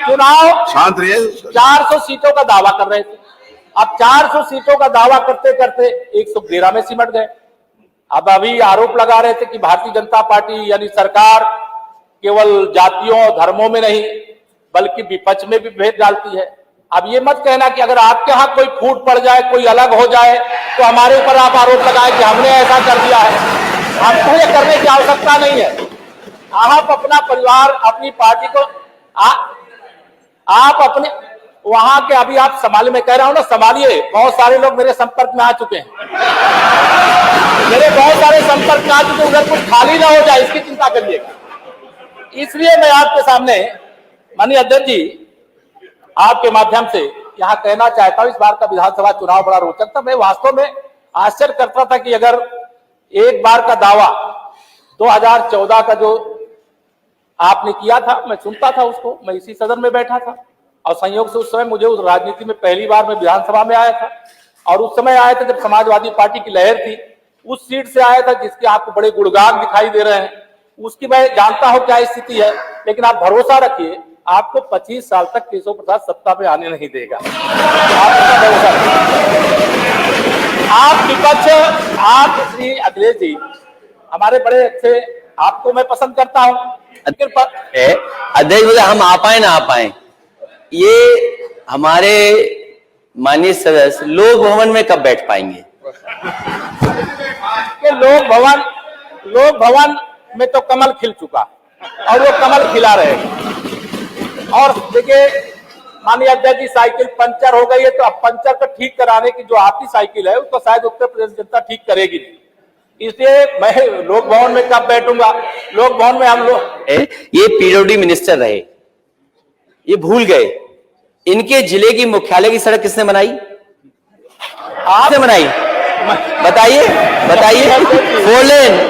चुनाव शांत रहिए। 400 सीटों का दावा कर रहे थे। अब 400 सीटों का दावा करते करते 113 में सिमट गए। अब अभी आरोप लगा रहे थे कि भारतीय जनता पार्टी यानी सरकार केवल जातियों और धर्मों में नहीं बल्कि विपक्ष में भी भेद डालती है। अब ये मत कहना कि अगर आपके यहाँ कोई फूट पड़ जाए, कोई अलग हो जाए तो हमारे ऊपर आप आरोप लगाए कि हमने ऐसा कर दिया है। हमको ये करने की आवश्यकता नहीं है। आप अपना परिवार, अपनी पार्टी को आप अपने वहां के अभी आप संभालिए, मैं कह रहा हूं ना संभालिए। बहुत सारे लोग मेरे संपर्क में आ चुके हैं, मेरे बहुत सारे संपर्क में आ चुके हैं। उधर कुछ खाली ना हो जाए इसकी चिंता करिएगा। इसलिए मैं आपके सामने माननीय अध्यक्ष जी आपके माध्यम से यहाँ कहना चाहता हूं, इस बार का विधानसभा चुनाव बड़ा रोचक था। मैं वास्तव में आश्चर्य करता था कि अगर एक बार का दावा 2014 का जो आपने किया था, मैं सुनता था उसको, मैं इसी सदन में बैठा था और संयोग से उस समय मुझे उस राजनीति में पहली बार मैं विधानसभा में आया था और उस समय आया था जब समाजवादी पार्टी की लहर थी। उस सीट से आया था जिसके आपको बड़े गुणगान दिखाई दे रहे हैं, उसकी मैं जानता हूं क्या स्थिति है। लेकिन आप भरोसा रखिए, आपको 25 साल तक केशव प्रसाद सत्ता पे आने नहीं देगा। आप विपक्ष, आप श्री अखिलेश जी हमारे बड़े अच्छे, आपको मैं पसंद करता हूं। अध्यक्ष बोले हम आ पाए ना आ पाए, ये हमारे माननीय सदस्य लोक भवन में कब बैठ पाएंगे? लोक भवन में तो कमल खिल चुका और वो कमल खिला रहेगा। और देखिए माननीय अध्यक्ष जी, साइकिल पंचर हो गई है तो अब पंचर को ठीक कराने की जो आपकी साइकिल है उसको शायद उत्तर प्रदेश जनता ठीक करेगी नहीं। इसलिए मैं लोक भवन में कब बैठूंगा? लोक भवन में हम लोग, ये पीडब्ल्यूडी मिनिस्टर रहे, ये भूल गए इनके जिले की मुख्यालय की सड़क किसने बनाई? आपने बनाई? बताइए बताइए।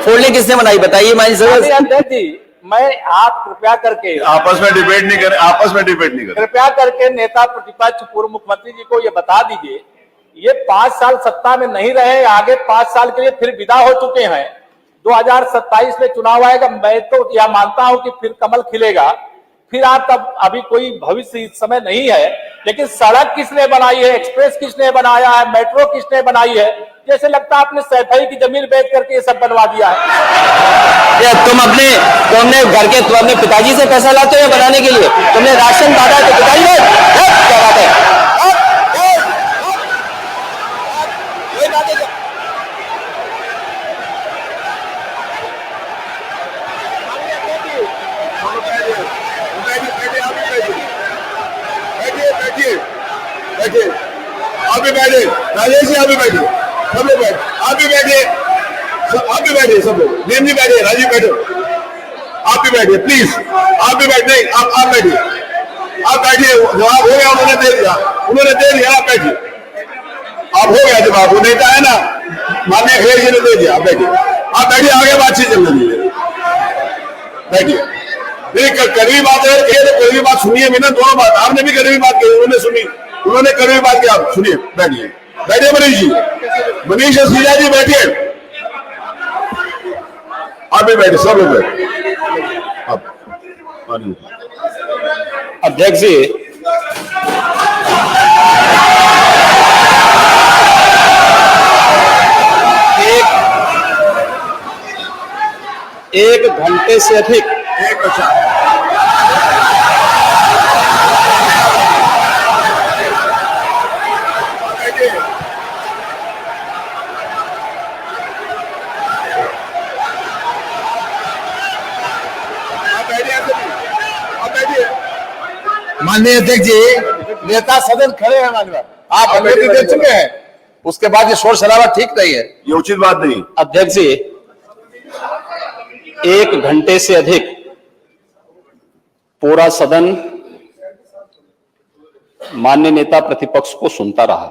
फोर लेन किसने बनाई बताइए? अध्यक्ष जी मैं आप कृपया करके आपस में डिबेट नहीं करें, आपस में डिबेट नहीं करें। कृपया करके नेता प्रतिपक्ष पूर्व मुख्यमंत्री जी को ये बता दीजिए, ये 5 साल सत्ता में नहीं रहे, आगे 5 साल के लिए फिर विदा हो चुके हैं। 2027 में चुनाव आएगा, मैं तो यह मानता हूं कि फिर कमल खिलेगा। फिर आप तब, अभी कोई भविष्य इस समय नहीं है, लेकिन सड़क किसने बनाई है, एक्सप्रेस किसने बनाया है, मेट्रो किसने बनाई है? जैसे लगता है आपने सैफई की जमीन बेच करके ये सब बनवा दिया है। तुम अपने पिताजी से पैसा लाते हो बनाने के लिए? तुमने राशन बांटा तो पिताजी ने क्या बात है? आप भी बैठे, राजेश जी आप भी बैठिए, सब लोग बैठे, आप भी बैठिए, आप भी बैठिए, सब लोग, नेम जी बैठिए, राजीव बैठो, आप भी बैठिए प्लीज, आप भी बैठे, आप बैठिए, आप बैठिए। जवाब हो गया, उन्होंने दे दिया, आप बैठिए, आप हो गया जवाब, वो नेता है ना माननीय अखिलेश जी ने दे दिया, आप बैठिए, आगे बातचीत चल रही है, बैठिए। कड़वी बात है, तो कड़वी बात सुनिए भी ना, दोनों बात, आपने भी कड़वी बात कही, उन्होंने सुनी, उन्होंने कड़वी बात की, आप सुनिए, बैठिए मनीष जी, मनीष सिंह जी बैठिए, आप भी बैठे, सब लोग बैठे। अध्यक्ष जी, एक घंटे से अधिक माननीय अध्यक्ष जी, नेता सदन खड़े हैं, माननीय आप अनुमति दे चुके हैं, उसके बाद ये शोर शराबा ठीक नहीं है, ये उचित बात नहीं। अध्यक्ष जी, 1 घंटे से अधिक पूरा सदन माननीय नेता प्रतिपक्ष को सुनता रहा।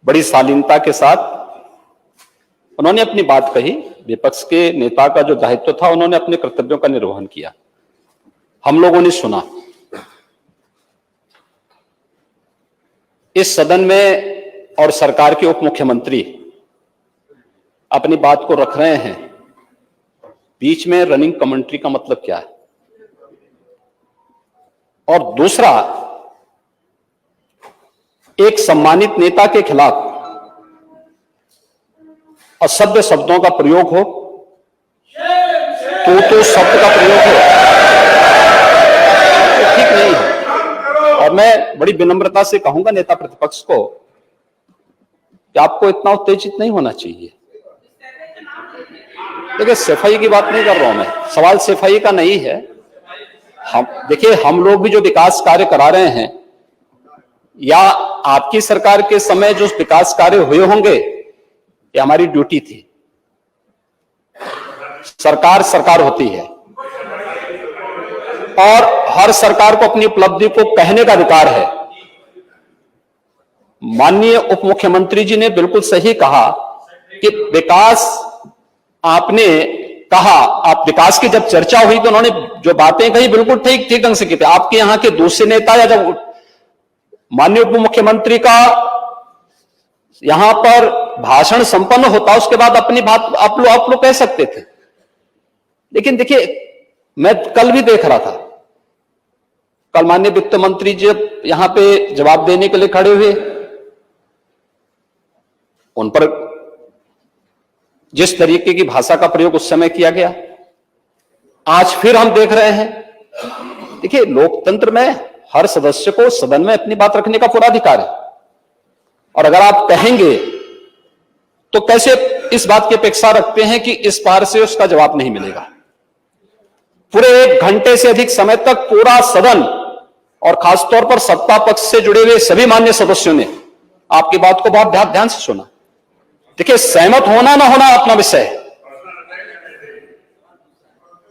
बड़ी शालीनता के साथ उन्होंने अपनी बात कही। विपक्ष के नेता का जो दायित्व था, उन्होंने अपने कर्तव्यों का निर्वहन किया। हम लोगों ने सुना। इस सदन में और सरकार के उप मुख्यमंत्री अपनी बात को रख रहे हैं, बीच में रनिंग कमेंट्री का मतलब क्या है? और दूसरा, एक सम्मानित नेता के खिलाफ असभ्य शब्दों का प्रयोग हो, तो शब्द का प्रयोग हो, तो ठीक नहीं है। और मैं बड़ी विनम्रता से कहूंगा नेता प्रतिपक्ष को कि आपको इतना उत्तेजित नहीं होना चाहिए। देखिए, सफाई की बात नहीं कर रहा हूं मैं, सवाल सफाई का नहीं है। देखिए, हम लोग भी जो विकास कार्य करा रहे हैं, या आपकी सरकार के समय जो विकास कार्य हुए होंगे, ये हमारी ड्यूटी थी। सरकार सरकार होती है और हर सरकार को अपनी उपलब्धि को कहने का अधिकार है। माननीय उप मुख्यमंत्री जी ने बिल्कुल सही कहा कि विकास, आपने कहा, आप विकास की जब चर्चा हुई तो उन्होंने जो बातें कही बिल्कुल ठीक ढंग से की थी। आपके यहां के दूसरे नेता या जब माननीय उप मुख्यमंत्री का यहां पर भाषण संपन्न होता, उसके बाद अपनी बात आप लोग कह सकते थे। लेकिन देखिए, मैं कल भी देख रहा था, कल माननीय वित्त मंत्री जी यहां पे जवाब देने के लिए खड़े हुए, उन पर जिस तरीके की भाषा का प्रयोग उस समय किया गया, आज फिर हम देख रहे हैं। देखिए, लोकतंत्र में हर सदस्य को सदन में अपनी बात रखने का पूरा अधिकार है, और अगर आप कहेंगे तो कैसे इस बात की अपेक्षा रखते हैं कि इस पार से उसका जवाब नहीं मिलेगा। पूरे 1 घंटे से अधिक समय तक पूरा सदन और खासतौर पर सत्ता पक्ष से जुड़े हुए सभी मान्य सदस्यों ने आपकी बात को बहुत ध्यान से सुना। देखिए, सहमत होना ना होना अपना विषय है,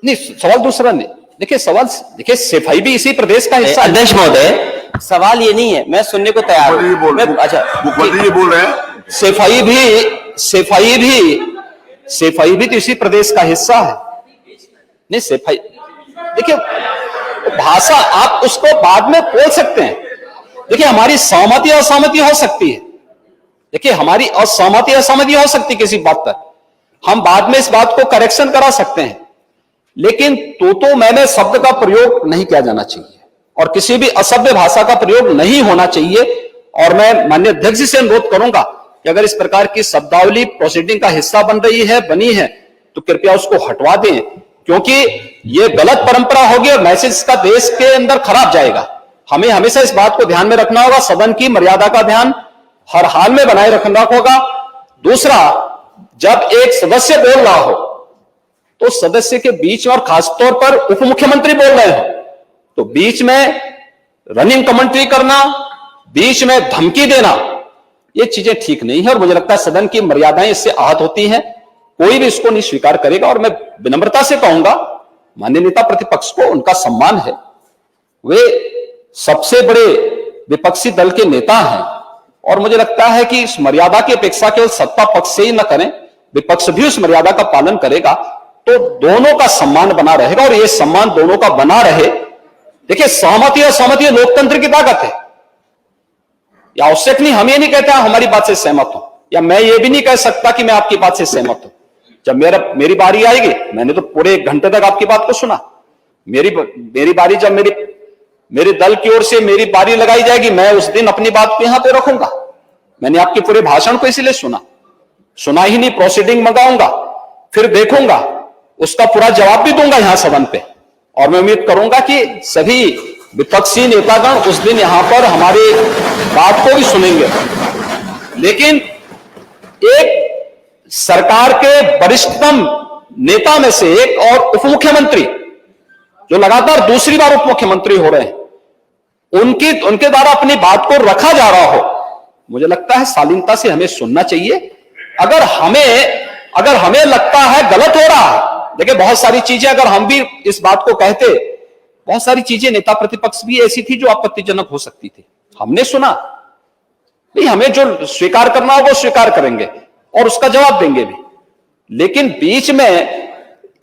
नहीं, सवाल दूसरा नहीं। देखिए, देखिए, सफाई भी इसी प्रदेश का हिस्सा है। अध्यक्ष महोदय, सवाल ये नहीं है, मैं सुनने को तैयार हूं। अच्छा, मुख्यमंत्री बोल रहे हैं, सफाई भी तो इसी प्रदेश का हिस्सा है। नहीं, सफाई, देखिए, भाषा आप उसको बाद में बोल सकते हैं। देखिए, हमारी सहमति असहमति हो सकती है, देखिए, हमारी असहमति असहमति हो सकती है किसी बात पर, हम बाद में इस बात को करेक्शन करा सकते हैं। लेकिन तो मैंने शब्द का प्रयोग नहीं किया जाना चाहिए और किसी भी असभ्य भाषा का प्रयोग नहीं होना चाहिए। और मैं माननीय अध्यक्ष जी से अनुरोध करूंगा कि अगर इस प्रकार की शब्दावली प्रोसीडिंग का हिस्सा बनी है तो कृपया उसको हटवा दें, क्योंकि ये गलत परंपरा होगी और मैसेज का देश के अंदर खराब जाएगा। हमें हमेशा इस बात को ध्यान में रखना होगा, सदन की मर्यादा का ध्यान हर हाल में बनाए रखना होगा। दूसरा, जब एक सदस्य बोल रहा हो तो सदस्य के बीच में, और खासतौर पर उप मुख्यमंत्री बोल रहे हो, तो बीच में रनिंग कमेंट्री करना, बीच में धमकी देना, ये चीजें ठीक नहीं है। और मुझे लगता है सदन की मर्यादाएं इससे आहत होती हैं, कोई भी इसको नहीं स्वीकार करेगा। और मैं विनम्रता से कहूंगा माननीय नेता प्रतिपक्ष को, उनका सम्मान है, वे सबसे बड़े विपक्षी दल के नेता हैं, और मुझे लगता है कि इस मर्यादा की अपेक्षा केवल सत्ता पक्ष से ही न करें, विपक्ष भी उस मर्यादा का पालन करेगा तो दोनों का सम्मान बना रहेगा। और यह सम्मान दोनों का बना रहे। देखिए, सहमति और सहमति लोकतंत्र की ताकत है, या आवश्यक नहीं, हम ये नहीं कहते हमारी बात से सहमत हो, या मैं ये भी नहीं कह सकता कि मैं आपकी बात से सहमत हूं। जब मेरी बारी आएगी, मैंने तो पूरे 1 घंटे तक आपकी बात को सुना, मेरी बारी जब मेरे दल की ओर से मेरी बारी लगाई जाएगी, मैं उस दिन अपनी बात को यहां पे रखूंगा। मैंने आपके पूरे भाषण को इसलिए सुना ही नहीं, प्रोसीडिंग मंगाऊंगा, फिर देखूंगा, उसका पूरा जवाब भी दूंगा यहां सदन पे। और मैं उम्मीद करूंगा कि सभी विपक्षी नेतागण उस दिन यहां पर हमारी बात को भी सुनेंगे। लेकिन एक सरकार के वरिष्ठतम नेता में से एक और उप मुख्यमंत्री, जो लगातार दूसरी बार उप मुख्यमंत्री हो रहे हैं, उनके द्वारा अपनी बात को रखा जा रहा हो, मुझे लगता है शालीनता से हमें सुनना चाहिए। अगर हमें लगता है गलत हो रहा है, देखिए, बहुत सारी चीजें अगर हम भी इस बात को कहते, बहुत सारी चीजें नेता प्रतिपक्ष भी ऐसी थी जो आपत्तिजनक हो सकती थी, हमने सुना नहीं, हमें जो स्वीकार करना होगा वो स्वीकार करेंगे और उसका जवाब देंगे भी। लेकिन बीच में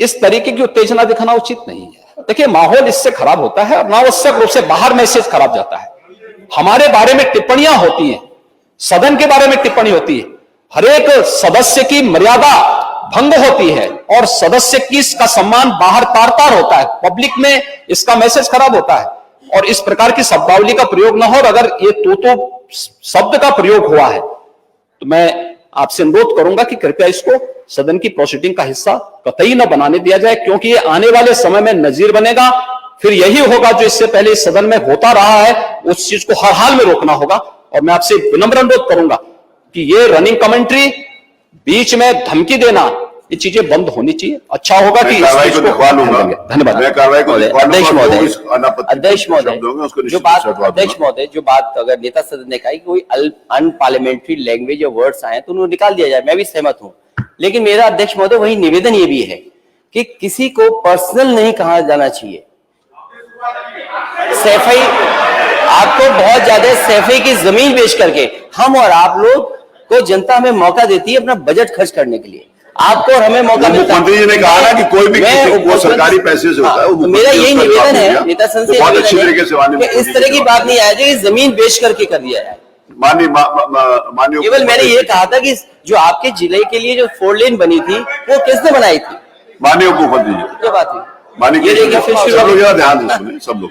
इस तरीके की उत्तेजना दिखाना उचित नहीं है। देखिए, माहौल इससे खराब होता है, अनावश्यक रूप से बाहर मैसेज खराब जाता है। हमारे बारे में टिप्पणियां होती हैं, सदन के बारे में टिप्पणी होती है, हर एक सदस्य की मर्यादा भंग होती है और सदस्य की इसका सम्मान बाहर तार तार होता है, पब्लिक में इसका मैसेज खराब होता है। और इस प्रकार की शब्दावली का प्रयोग न हो। और अगर ये तो शब्द का प्रयोग हुआ है तो मैं आपसे अनुरोध करूंगा कि कृपया इसको सदन की प्रोसीडिंग का हिस्सा कतई न बनाने दिया जाए, क्योंकि ये आने वाले समय में नजीर बनेगा। फिर यही होगा जो इससे पहले इस सदन में होता रहा है, उस चीज को हर हाल में रोकना होगा। और मैं आपसे विनम्र अनुरोध करूंगा कि ये रनिंग कमेंट्री, बीच में धमकी देना, ये चीजें बंद होनी चाहिए। अच्छा होगा कि कार्रवाई को दिखवा लूंगा। धन्यवाद। मैं कार्रवाई को अध्यक्ष महोदय, अध्यक्ष महोदय, जो बात महोदय अध्यक्ष महोदय, जो बात अगर नेता सदन ने कहा कि कोई अनपार्लियामेंट्री लैंग्वेज या वर्ड्स आए तो उन्हें निकाल दिया जाए, मैं भी सहमत हूं। लेकिन मेरा अध्यक्ष महोदय वही निवेदन ये भी है कि किसी को पर्सनल नहीं कहा जाना चाहिए। सैफई, आपको बहुत ज्यादा सैफई की जमीन बेच करके हम और आप लोग को जनता हमें मौका देती है अपना बजट खर्च करने के लिए। आपको और हमें मौका मिलता है। मुख्यमंत्री जी ने कहा ना कि कोई भी वो सरकारी पैसे से होता है। तो मेरा यही निवेदन है नेता संघ से, बहुत अच्छी तरीके से इस तरह की बात नहीं आए कि जमीन बेच करके कर दिया जाए। माननीय केवल मैंने ये कहा था कि जो आपके जिले के लिए जो 4 लेन बनी थी वो किसने बनाई थी? माननीय उप मुख्यमंत्री जी, ये बात है। माननीय ये देखिए, फिर शुरू सब लोग ध्यान दें, सब लोग